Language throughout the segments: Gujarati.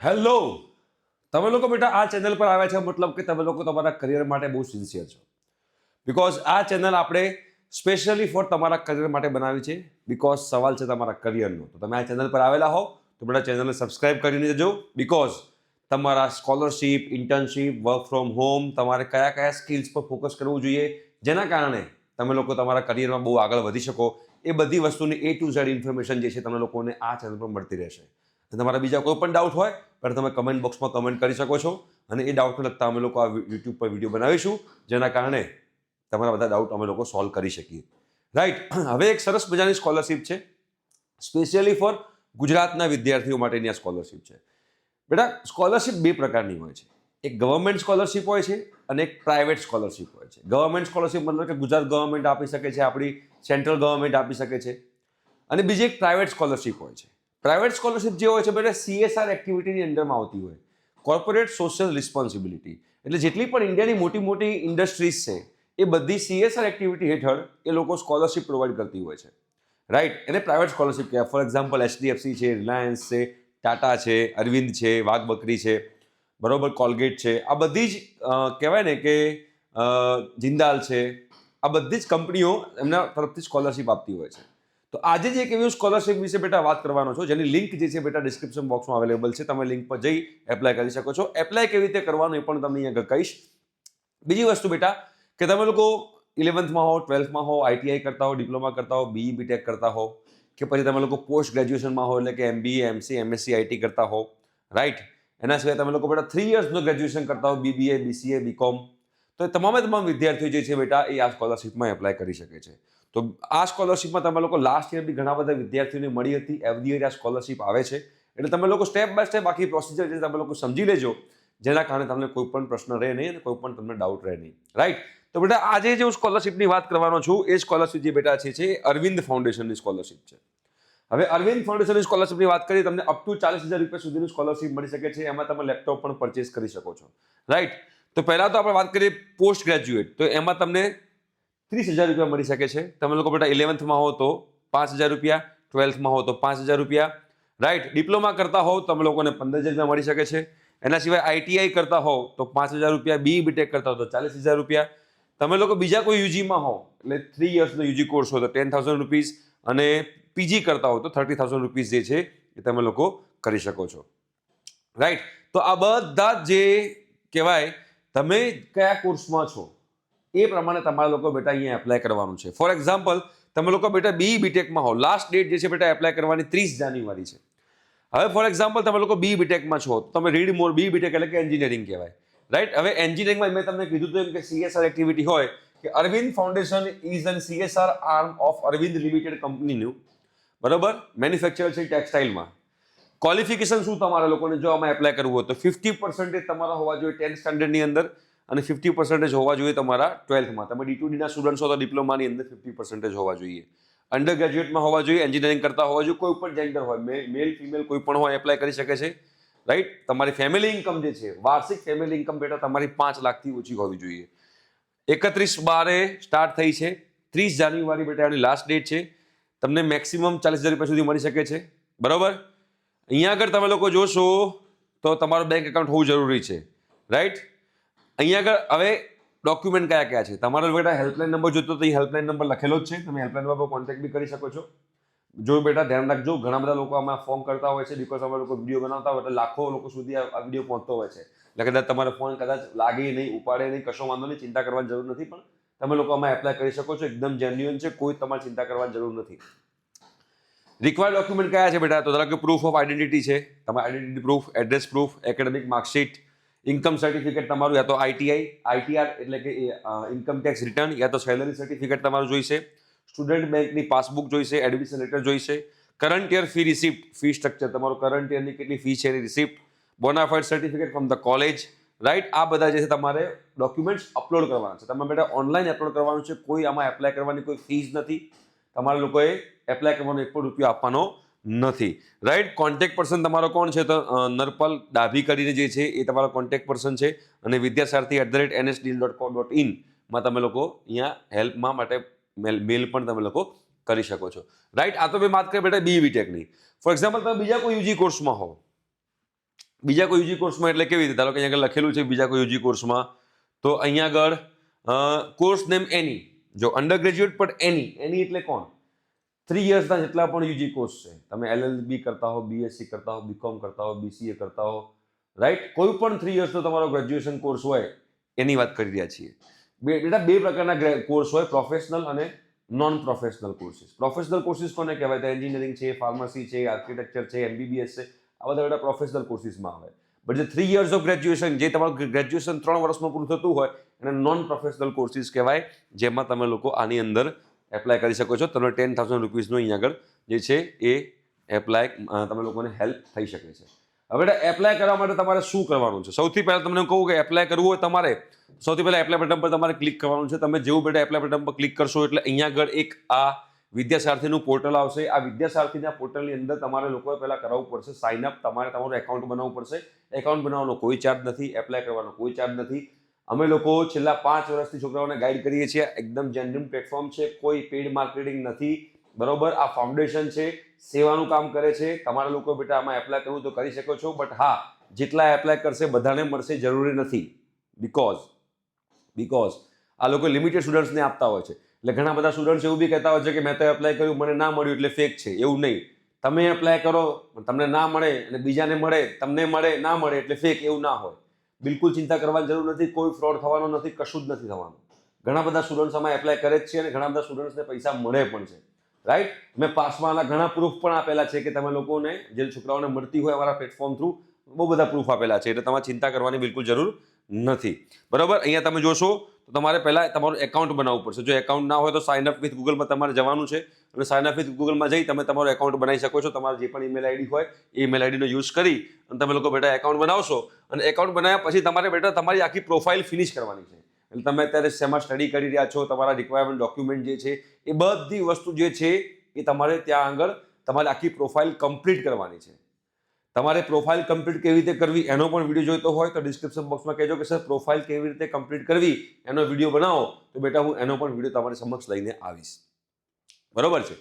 હેલો, તમે લોકો બેટા આ ચેનલ પર આવ્યા છે મતલબ કે તમે લોકો તમારા કરિયર માટે બહુ સિન્સિયર છો. બિકોઝ આ ચેનલ આપણે સ્પેશિયલી ફોર તમારા કરિયર માટે બનાવી છે. બિકોઝ સવાલ છે તમારા કરિયરનો. તો તમે આ ચેનલ પર આવેલા હો તો બેટા ચેનલને સબસ્ક્રાઇબ કરીને જજો. બિકોઝ તમારા scholarship, internship, work from home, તમારે કયા કયા સ્કિલ્સ પર ફોકસ કરવું જોઈએ જેના કારણે તમે લોકો તમારા કરિયરમાં બહુ આગળ વધી શકો, એ બધી વસ્તુની A to Z ઇન્ફોર્મેશન જે છે તમને લોકોને આ ચેનલ પર મળતી રહેશે. તમારા બીજા કોઈ પણ ડાઉટ હોય પણ તમે કમેન્ટ બોક્સમાં કમેન્ટ કરી શકો છો અને એ ડાઉટને લગતા અમે લોકો આ યુટ્યુબ પર વિડીયો બનાવીશું જેના કારણે તમારા બધા ડાઉટ અમે લોકો સોલ્વ કરી શકીએ. રાઈટ. હવે એક સરસ મજાની સ્કોલરશિપ છે સ્પેશિયલી ફોર ગુજરાતના વિદ્યાર્થીઓ માટેની આ સ્કોલરશિપ છે. બેટા સ્કોલરશિપ બે પ્રકારની હોય છે. એક ગવર્મેન્ટ સ્કોલરશિપ હોય છે અને એક પ્રાઇવેટ સ્કોલરશિપ હોય છે. ગવર્મેન્ટ સ્કોલરશિપ મતલબ કે ગુજરાત ગવર્મેન્ટ આપી શકે છે, આપણી સેન્ટ્રલ ગવર્મેન્ટ આપી શકે છે. અને બીજી એક પ્રાઇવેટ સ્કોલરશિપ હોય છે. પ્રાઇવેટ સ્કોલરશિપ જે હોય છે બેટા CSR એક્ટિવિટીની અંડરમાં આવતી હોય, કોર્પોરેટ સોશિયલ રિસ્પોન્સિબિલિટી. એટલે જેટલી પણ ઇન્ડિયાની મોટી મોટી ઇન્ડસ્ટ્રીઝ છે એ બધી CSR એક્ટિવિટી હેઠળ એ લોકો સ્કોલરશિપ પ્રોવાઈડ કરતી હોય છે. રાઈટ. એને પ્રાઇવેટ સ્કોલરશિપ કહેવાય. ફોર એક્ઝામ્પલ HDFC છે, રિલાયન્સ છે, ટાટા છે, અરવિંદ છે, વાઘ બકરી છે, બરોબર, કોલગેટ છે, આ બધી જ કહેવાય ને કે જિંદાલ છે, આ બધી જ કંપનીઓ એમના તરફથી સ્કોલરશિપ આપતી હોય છે. તો આજે જે એક એવી સ્કોલરશિપ વિશે બેટા વાત કરવાનો છો જેની લિંક જે છે બેટા ડિસ્ક્રિપ્શન બોક્સમાં અવેલેબલ છે. તમે લિંક પર જઈ એપ્લાય કરી શકો છો. એપ્લાય કેવી રીતે કરવાનું એ પણ તમને અહીંયા આગળ કહીશ. બીજી વસ્તુ બેટા કે તમે લોકો 11th હો, 12th હો, ITI કરતા હો, ડિપ્લોમા કરતા હો, BE BTech કરતા હો કે પછી તમે લોકો પોસ્ટ ગ્રેજ્યુએશનમાં હો એટલે કે MBA, MC, MSc, IT કરતા હો, રાઈટ. એના સિવાય તમે લોકો બેટા 3 યર્સનું ગ્રેજ્યુએશન કરતા હો, BBA, BCA, BCom, તો એ તમામ વિદ્યાર્થીઓ જે છે બેટા એ આ સ્કોલરશિપમાં એપ્લાય કરી શકે છે. તો આ સ્કોલરશિપમાં તમે લોકો લાસ્ટ યર બી ઘણા બધા વિદ્યાર્થીઓને મળી હતી. એવરી યર આ સ્કોલરશિપ આવે છે એટલે તમે લોકો સ્ટેપ બાય સ્ટેપ આખી પ્રોસિજર જે તમે લોકો સમજી લેજો જેના કારણે તમને કોઈ પણ પ્રશ્ન રહે નહીં અને કોઈ પણ તમને ડાઉટ રહે નહીં. રાઈટ. તો બેટા આજે જે હું સ્કોલરશિપની વાત કરવાનો છું એ સ્કોલરશિપ જે બેટા છે અરવિંદ ફાઉન્ડેશનની સ્કોલરશિપ છે. હવે અરવિંદ ફાઉન્ડેશનની સ્કોલરશિપની વાત કરીએ તમને અપ ટુ 40,000 રૂપિયા સુધીની સ્કોલરશિપ મળી શકે છે. એમાં તમે લેપટોપ પણ પરચેસ કરી શકો છો. રાઈટ. તો પહેલા તો આપણે વાત કરીએ પોસ્ટ ગ્રેજ્યુએટ, તો એમાં તમને 30,000 રૂપિયા મળી શકે છે. તમે લોકો બેટા 11th હો તો 5,000 રૂપિયા, 12th હો તો 5,000 રૂપિયા, રાઈટ. ડિપ્લોમા કરતા હોવ તમે લોકોને 15,000 રૂપિયા મળી શકે છે. એના સિવાય ITI કરતા હોવ તો 5,000 રૂપિયા, BE BTech કરતા હો તો 40,000 રૂપિયા. તમે લોકો બીજા કોઈ યુજીમાં હો એટલે 3 યર્સનો યુજી કોર્સ હોય તો 10,000 રૂપીઝ અને PG કરતા હો તો 30,000 રૂપીઝ જે છે એ તમે લોકો કરી શકો છો. રાઈટ. તો આ બધા જે કહેવાય તમે કયા કોર્સમાં છો એ પ્રમાણે તમારા લોકો બેટા અહીંયા એપ્લાય કરવાનું છે. ફોર એક્ઝામ્પલ તમે લોકો બેટા BE BTechમાં હો, લાસ્ટ ડેટ જે છે બેટા એપ્લાય કરવાની 30 જાન્યુઆરી છે. હવે ફોર એક્ઝામ્પલ તમે લોકો BE BTechમાં છો તો તમે રીડ મોર. BE BTech એટલે કે એન્જિનિયરિંગ કહેવાય. રાઈટ. હવે એન્જિનિયરિંગમાં મેં તમને કીધું હતું એમ કે CSR એક્ટિવિટી હોય કે Arvind foundation is an CSR arm of Arvind limited કંપનીનું, બરોબર, મેન્યુફેક્ચર છે ટેક્સટાઇલમાં. ક્વોલિફિકેશન શું તમારા લોકોને જો આમાં એપ્લાય કરવું હોય તો 50% તમારા હોવા જોઈએ 10th સ્ટાન્ડર્ડની અંદર અને 50% હોવા જોઈએ તમારા 12thમાં. તમે D2Dના સ્ટુડન્ટ્સ હો તો ડિપ્લોમાની અંદર 50% હોવા જોઈએ. અંડર ગ્રેજ્યુએટમાં હોવા જોઈએ, એન્જિનિયરિંગ કરતા હોવા જોઈએ, કોઈ પણ જેન્ડર હોય, મેલ ફિમેલ કોઈ પણ હોય એપ્લાય કરી શકે છે. રાઈટ. તમારી ફેમિલી ઇન્કમ જે છે, વાર્ષિક ફેમિલી ઇન્કમ બેટા તમારી 5 લાખથી ઓછી હોવી જોઈએ. 31/12 સ્ટાર્ટ થઈ છે, 30 જાન્યુઆરી બેટા એની લાસ્ટ ડેટ છે. તમને મેક્સિમમ 40,000 રૂપિયા સુધી મળી શકે છે, બરોબર. અહીંયા આગળ તમે લોકો જોશો તો તમારું બેંક એકાઉન્ટ હોવું જરૂરી છે. રાઈટ. અહીંયા આગળ હવે ડોક્યુમેન્ટ કયા કયા છે તમારો બેટા હેલ્પલાઇન નંબર જોતો તો હેલ્પલાઇન નંબર લખેલો જ છે. તમે હેલ્પલાઇન નંબર પર કોન્ટેક્ટ બી કરી શકો છો. જો બેટા ધ્યાન રાખજો, ઘણા બધા લોકો આમાં ફોન કરતા હોય છે બિકોઝ અમે લોકો વિડીયો બનાવતા હોય એટલે લાખો લોકો સુધી આ વિડીયો પહોંચતો હોય છે. એટલે કદાચ તમારો ફોન કદાચ લાગે નહીં, ઉપાડે નહીં, કશો વાંધો નહીં, ચિંતા કરવાની જરૂર નથી. પણ તમે લોકો આમાં એપ્લાય કરી શકો છો. એકદમ જેન્યુઅન છે, કોઈ તમારે ચિંતા કરવાની જરૂર નથી. રિક્વાયર્ડ ડોક્યુમેન્ટ કયા છે બેટા? તો ધારો કે પ્રૂફ ઓફ આઈડેન્ટિટી છે, તમારા identity proof, address proof, academic marksheet, income certificate તમારું, યા તો ITR એટલે કે ઇન્કમ ટેક્સ રિટર્ન, યા તો સેલરી સર્ટિફિકેટ તમારું જોઈશે, સ્ટુડન્ટ બેંકની પાસબુક જોઈશે, એડમિશન લેટર જોઈશે, current year fee receipt, fee structure, તમારું કરંટ યરની કેટલી ફી છે એની રિસિપ્ટ, bonafide certificate from the college. Right. આ બધા જે છે તમારે ડોક્યુમેન્ટ્સ અપલોડ કરવાના છે. તમે બેટા ઓનલાઈન અપલોડ કરવાનું છે. કોઈ આમાં એપ્લાય કરવાની કોઈ ફીસ નથી. તમારા લોકોએ એપ્લાય કરવાનો 1 પણ રૂપિયો આપવાનો નથી. રાઈટ. કોન્ટેક્ટ પર્સન તમારો કોણ છે? તો નરપલ ડાભી કરીને જે છે એ તમારો કોન્ટેક્ટ પર્સન છે અને vidyasarathi@nsdeal.co.in માં તમે લોકો અહીંયા હેલ્પમાં માટે મેલ પણ તમે લોકો કરી શકો છો. રાઈટ. આ તો મેં વાત કરી બેટા BE BTechની. ફોર એક્ઝામ્પલ તમે બીજા કોઈ યુજી કોર્સમાં હો, બીજા કોઈ યુજી કોર્સમાં એટલે કેવી રીતે? ધારો કે અહીંયા આગળ લખેલું છે બીજા કોઈ યુજી કોર્સમાં, તો અહીંયા આગળ કોર્સ નેમ એની, જો અંડર ગ્રેજ્યુએટ પણ એની એટલે કોણ? 3 યર્સના જેટલા પણ યુજી કોર્સ છે, તમે LLB કરતા હો, BSc કરતા હો, BCom કરતા હો, BCA કરતા હો, રાઈટ, કોઈ પણ 3 યર્સનો તમારો ગ્રેજ્યુએશન કોર્સ હોય એની વાત કરી રહ્યા છીએ. બેટા બે પ્રકારના કોર્સ હોય, પ્રોફેશનલ અને non professional courses. Professional courses કોને કહેવાય? તો એન્જિનિયરિંગ છે, ફાર્મસી છે, આર્કિટેક્ચર છે, MBBS છે, આ બધા બેટા પ્રોફેશનલ કોર્સીસમાં આવે. બટ જે 3 યર્સ ઓફ ગ્રેજ્યુએશન, જે તમારું ગ્રેજ્યુએશન 3 વર્ષમાં પૂરું થતું હોય એને નોન પ્રોફેશનલ કોર્સીસ કહેવાય, જેમાં તમે લોકો આની અંદર એપ્લાય કરી શકો છો. તમને 10,000 રૂપીસનું અહીંયા આગળ જે છે એ એપ્લાય તમે લોકોને હેલ્પ થઈ શકે છે. હવે એપ્લાય કરવા માટે તમારે શું કરવાનું છે? સૌથી પહેલાં તમને કહું કે એપ્લાય કરવું હોય તમારે, સૌથી પહેલાં એપ્લાય બટન પર તમારે ક્લિક કરવાનું છે. તમે જેવું બેટા એપ્લાય બટન પર ક્લિક કરશો એટલે અહીંયા આગળ એક આ વિદ્યાસારથીનું પોર્ટલ આવશે. આ વિદ્યાસારથીના પોર્ટલની અંદર તમારે લોકોએ પહેલાં કરાવવું પડશે સાઇન અપ. તમારે તમારું એકાઉન્ટ બનાવવું પડશે. એકાઉન્ટ બનાવવાનો કોઈ ચાર્જ નથી, એપ્લાય કરવાનો કોઈ ચાર્જ નથી. અમે લોકો છેલ્લા 5 વર્ષથી છોકરાઓને ગાઈડ કરીએ છીએ. એકદમ જેન્યુઇન પ્લેટફોર્મ છે, કોઈ પેઇડ માર્કેટિંગ નથી, બરોબર. આ ફાઉન્ડેશન છે, સેવાનું કામ કરે છે. તમારા લોકો બેટા આમાં એપ્લાય કરવું તો કરી શકો છો, બટ હા, જેટલા એપ્લાય કરશે બધાને મળશે જરૂરી નથી. બીકોઝ આ લોકો લિમિટેડ સ્ટુડન્ટ્સને આપતા હોય છે. એટલે ઘણા બધા સ્ટુડન્ટ્સ એવું બી કહેતા હોય છે કે મેં તો એપ્લાય કર્યું, મને ના મળ્યું એટલે ફેક છે. એવું નહીં. તમે એપ્લાય કરો, તમને ના મળે અને બીજાને મળે, તમને મળે, ના મળે એટલે ફેક, એવું ના હોય. બિલકુલ ચિંતા કરવાની જરૂર નથી. કોઈ ફ્રોડ થવાનો નથી, કશું જ નથી થવાનું. ઘણા બધા સ્ટુડન્ટ્સ આમાં એપ્લાય કરે જ છે અને ઘણા બધા સ્ટુડન્ટ્સને પૈસા મળે પણ છે, રાઈટ. મેં પાસમાંના ઘણા પ્રૂફ પણ આપેલા છે કે તમે લોકોને જે છોકરાઓને મળતી હોય અમારા પ્લેટફોર્મ થ્રુ, બહુ બધા પ્રૂફ આપેલા છે. એટલે તમારે ચિંતા કરવાની બિલકુલ જરૂર નથી, બરોબર. અહીંયા તમે જોશો તો તમારે પહેલાં તમારું એકાઉન્ટ બનાવવું પડશે. જો એકાઉન્ટ ના હોય તો સાઇન અપ વિથ ગૂગલમાં તમારે જવાનું છે અને સાઇન અપ વિથ ગૂગલમાં જઈ તમે તમારું એકાઉન્ટ બનાવી શકો છો. તમારે જે પણ ઈમેલ આઈડી હોય એ ઈમેલ આઈડીનો યુઝ કરી અને તમે લોકો બેટા એકાઉન્ટ બનાવશો. અને એકાઉન્ટ બનાવ્યા પછી તમારે બેટા તમારી આખી પ્રોફાઇલ ફિનિશ કરવાની છે. એટલે તમે અત્યારે શેમાં સ્ટડી કરી રહ્યા છો, તમારા રિક્વાયરમેન્ટ ડોક્યુમેન્ટ જે છે એ બધી વસ્તુ જે છે એ તમારે ત્યાં આગળ તમારી આખી પ્રોફાઇલ કમ્પ્લીટ કરવાની છે. તમારે પ્રોફાઇલ કમ્પ્લીટ કેવી રીતે કરવી એનો પણ વિડીયો જોઈતો હોય તો ડિસ્ક્રિપ્શન બોક્સમાં કહેજો કે સર પ્રોફાઇલ કેવી રીતે કમ્પ્લીટ કરવી એનો વિડીયો બનાવો, તો બેટા હું એનો પણ વિડીયો તમારી સમક્ષ લઈને આવીશ, બરોબર છે.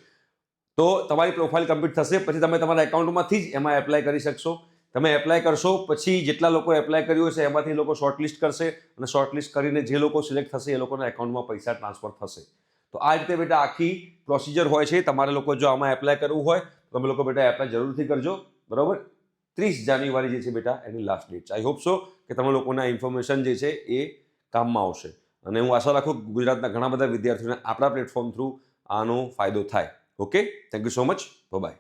તો તમારી પ્રોફાઇલ કમ્પ્લીટ થશે પછી તમે તમારા એકાઉન્ટમાંથી જ એમાં એપ્લાય કરી શકશો. તમે એપ્લાય કરશો પછી જેટલા લોકો એપ્લાય કર્યું હશે એમાંથી લોકો શોર્ટલિસ્ટ કરશે અને શોર્ટલિસ્ટ કરીને જે લોકો સિલેક્ટ થશે એ લોકોના એકાઉન્ટમાં પૈસા ટ્રાન્સફર થશે. તો આ રીતે બેટા આખી પ્રોસિજર હોય છે. તમારે લોકો જો આમાં એપ્લાય કરવું હોય તો તમે લોકો બેટા એપ્લાય જરૂરથી કરજો, બરોબર. 30 જાન્યુઆરી જે છે બેટા એની લાસ્ટ ડેટ છે. આઈ હોપ સો કે તમે લોકોને આ ઇન્ફોર્મેશન જે છે એ કામમાં આવશે અને હું આશા રાખું ગુજરાતના ઘણા બધા વિદ્યાર્થીઓને આપણા પ્લેટફોર્મ થ્રુ આનો ફાયદો થાય. Okay, thank you so much, by.